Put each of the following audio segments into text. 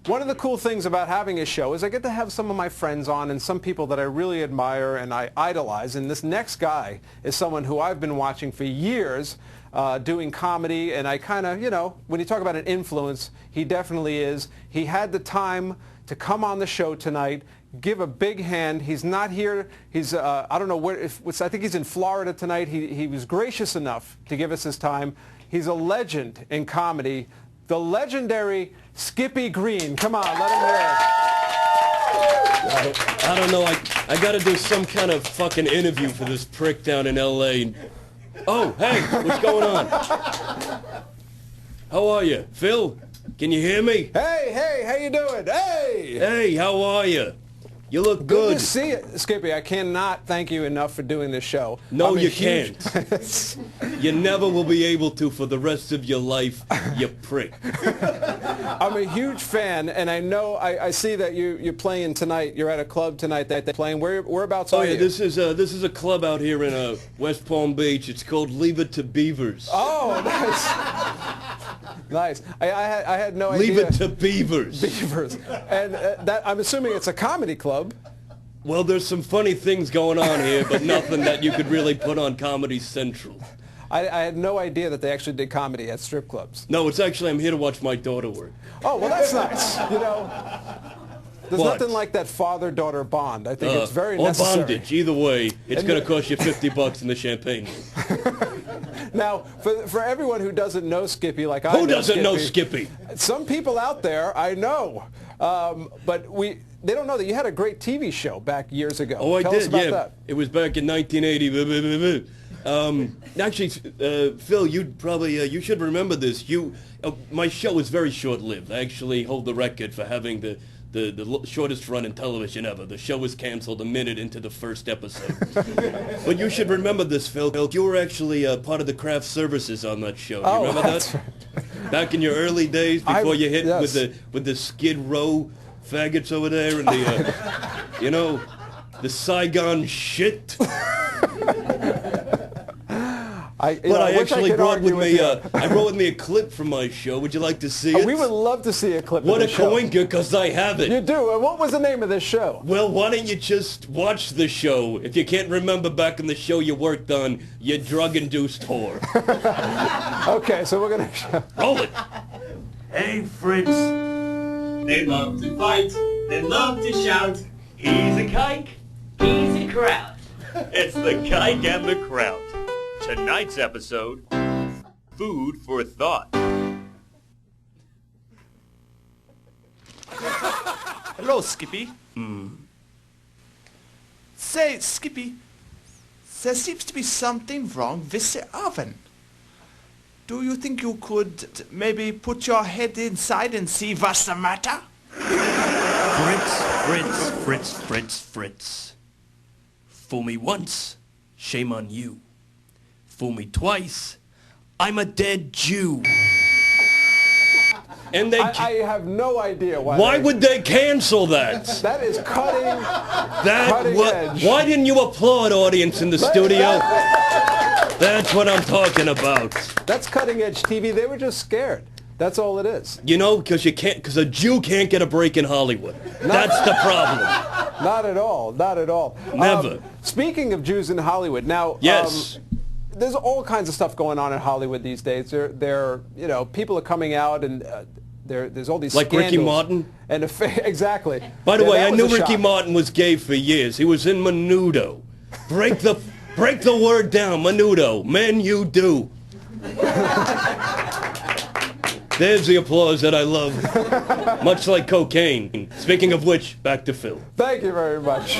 One of the cool things about having a show is I get to have some of my friends on and some people that I really admire and I idolize. And this next guy is someone who I've been watching for years doing comedy. And I kind of, you know, when you talk about an influence, he definitely is. He had the time to come on the show tonight, give a big hand. He's not here. He's, I don't know where, I think he's in Florida tonight. He was gracious enough to give us his time. He's a legend in comedy. The legendary Skippy Greene. Come on, let him hear it. I don't know. I got to do some kind of fucking interview for this prick down in L.A. Oh, hey, what's going on? How are you? Phil, can you hear me? Hey, how you doing? Hey! Hey, how are you? You look Good good. to see you, Skippy. I cannot thank you enough for doing this show. No, you can't. You never will be able to for the rest of your life, you prick. I'm a huge fan, and I know I see that you're playing tonight. You're at a club tonight that they're playing. Whereabouts are you? Oh yeah, this is a club out here in West Palm Beach. It's called Leave It to Beavers. Oh, nice. Nice. I had no idea. Leave It to Beavers. Beavers. And that I'm assuming it's a comedy club. Well, there's some funny things going on here, but nothing that you could really put on Comedy Central. I had no idea that they actually did comedy at strip clubs. No, it's actually, I'm here to watch my daughter work. Oh, well, that's nice. You know, there's nothing like that father-daughter bond. I think it's very necessary. Or bondage. Either way, it's going to cost you $50 in the champagne. Now, for everyone who doesn't know Skippy like I know Who doesn't Skippy, know Skippy? Some people out there, I know. But they don't know that you had a great TV show back years ago. Oh, Tell I us did, about yeah. that. It was back in 1980. Actually, Phil, you should remember this. My show was very short-lived. I actually hold the record for having the shortest run in television ever. The show was canceled a minute into the first episode. But you should remember this, Phil. You were actually part of the craft services on that show. Do you remember that? Right. Back in your early days, before you hit with the Skid Row faggots over there and the, you know, the Saigon shit. I brought with me a clip from my show. Would you like to see it? We would love to see a clip of the show. What a coinker, because I have it. You do? And what was the name of this show? Well, why don't you just watch the show? If you can't remember back in the show you worked on, you drug-induced whore. Okay, so we're going to... Roll it. Hey, Fritz. They love to fight. They love to shout. He's a kike. He's a kraut. It's the kike and the kraut. Tonight's episode, Food for Thought. Hello, Skippy. Say, Skippy, there seems to be something wrong with the oven. Do you think you could maybe put your head inside and see what's the matter? Fritz. Fool me once, shame on you. Fool me twice, I'm a dead Jew. And I have no idea why. Why would they cancel that? That is cutting edge. Why didn't you applaud, audience in the studio? That's what I'm talking about. That's cutting edge TV. They were just scared. That's all it is. You know, because a Jew can't get a break in Hollywood. That's the problem. Not at all. Not at all. Never. Speaking of Jews in Hollywood, now. Yes. There's all kinds of stuff going on in Hollywood these days. You know, people are coming out and there's all these like scandals. Ricky Martin? And exactly. By the way, I knew Ricky Martin was gay for years. He was in Menudo. Break the word down, Menudo. Men you do. There's the applause that I love. Much like cocaine. Speaking of which, back to Phil. Thank you very much.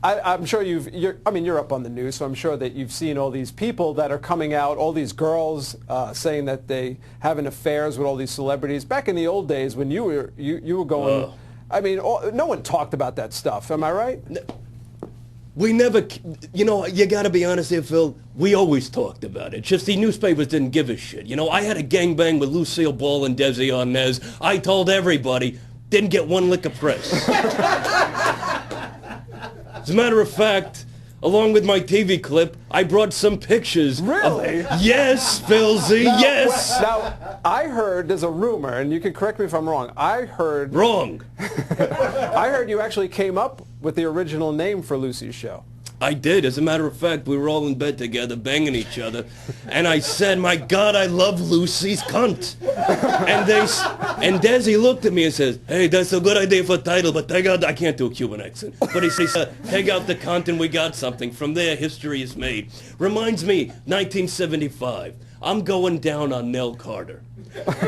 I'm sure you're up on the news, so I'm sure that you've seen all these people that are coming out, all these girls saying that they having affairs with all these celebrities. Back in the old days when you were going, I mean, no one talked about that stuff. Am I right? We never, you know, you got to be honest here, Phil. We always talked about it. Just the newspapers didn't give a shit. You know, I had a gangbang with Lucille Ball and Desi Arnaz. I told everybody, didn't get one lick of press. As a matter of fact, along with my TV clip, I brought some pictures. Really? Yes, Phil Z, yes. Now, I heard, there's a rumor, and you can correct me if I'm wrong, I heard you actually came up with the original name for Lucy's show. I did. As a matter of fact, we were all in bed together, banging each other, and I said, "My God, I love Lucy's cunt." And Desi looked at me and says, "Hey, that's a good idea for a title, but take out," I can't do a Cuban accent, but he says, "Take out the cunt and we got something." From there, history is made. Reminds me, 1975. I'm going down on Nell Carter,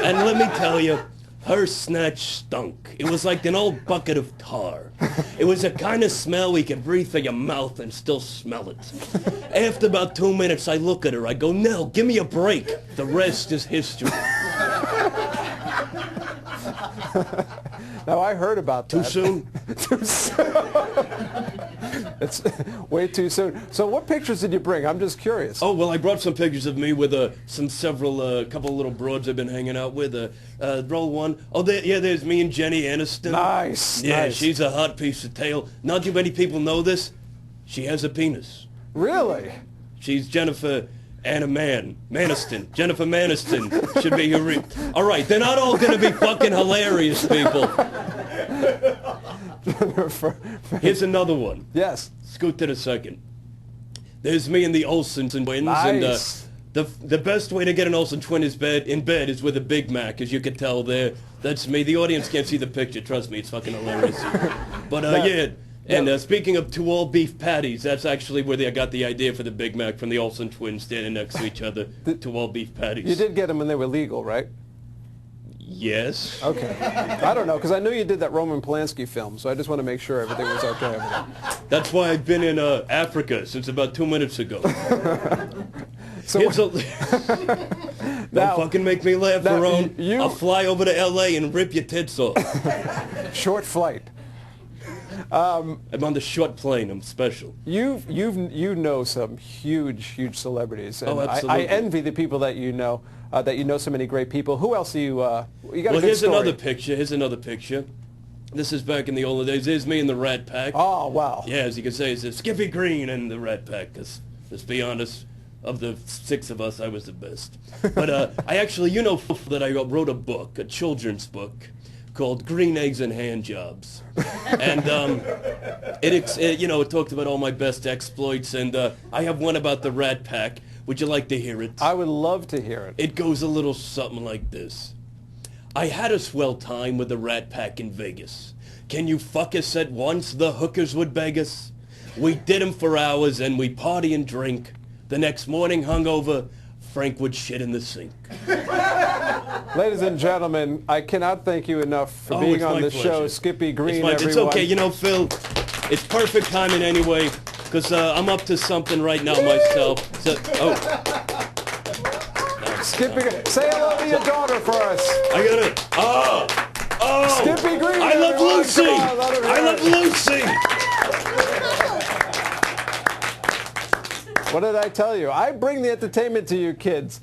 and let me tell you, her snatch stunk. It was like an old bucket of tar. It was a kind of smell you could breathe through your mouth and still smell it. After about 2 minutes, I look at her. I go, "Nell, give me a break. The rest is history." Now, I heard about that. Too soon? Too soon. It's way too soon. So what pictures did you bring? I'm just curious. Oh, well, I brought some pictures of me with several couple of little broads I've been hanging out with. Roll one. Oh, there's me and Jenny Aniston. Nice. Yeah, nice. She's a hot piece of tail. Not too many people know this. She has a penis. Really? She's Jennifer Maniston. Jennifer Maniston should be her. All right, they're not all going to be fucking hilarious, people. Here's another one. Yes. Scoot to the second. There's me and the Olsen twins. Nice. And the best way to get an Olsen twin in bed is with a Big Mac, as you can tell there. That's me. The audience can't see the picture. Trust me, it's fucking hilarious. But yeah. And speaking of two all-beef patties, that's actually where I got the idea for the Big Mac, from the Olsen twins standing next to each other. Two all-beef patties. You did get them when they were legal, right? Yes. Okay. I don't know, because I knew you did that Roman Polanski film, so I just want to make sure everything was okay over there. That's why I've been in Africa since about 2 minutes ago. So Don't fucking make me laugh, Varone. I'll fly over to L.A. and rip your tits off. Short flight. I'm on the short plane. I'm special. You know some huge celebrities, and absolutely. I envy the people that you know so many great people. Who else do you got? Well, a good here's story. Here's another picture. This is back in the old days. There's me in the Rat Pack. Oh wow. Yeah, as you can say, it's Skippy Greene and the Rat Pack. Because let's be honest, of the 6 of us, I was the best. But I actually, that I wrote a book, a children's book, called Green Eggs and Hand Jobs. And it talked about all my best exploits, and I have one about the Rat Pack. Would you like to hear it? I would love to hear it. It goes a little something like this. I had a swell time with the Rat Pack in Vegas. Can you fuck us at once? The hookers would beg us. We did 'em for hours, and we party and drink. The next morning, hungover, Frank would shit in the sink. Ladies and gentlemen, I cannot thank you enough for being on the show. Skippy Greene, everyone. It's okay. Phil, it's perfect timing anyway, because I'm up to something right now myself. So, Skippy, say hello to your daughter for us. I got it. Oh! Skippy Greene, I love everyone. Lucy! Come on, let her hear I love it. Lucy! What did I tell you? I bring the entertainment to you kids.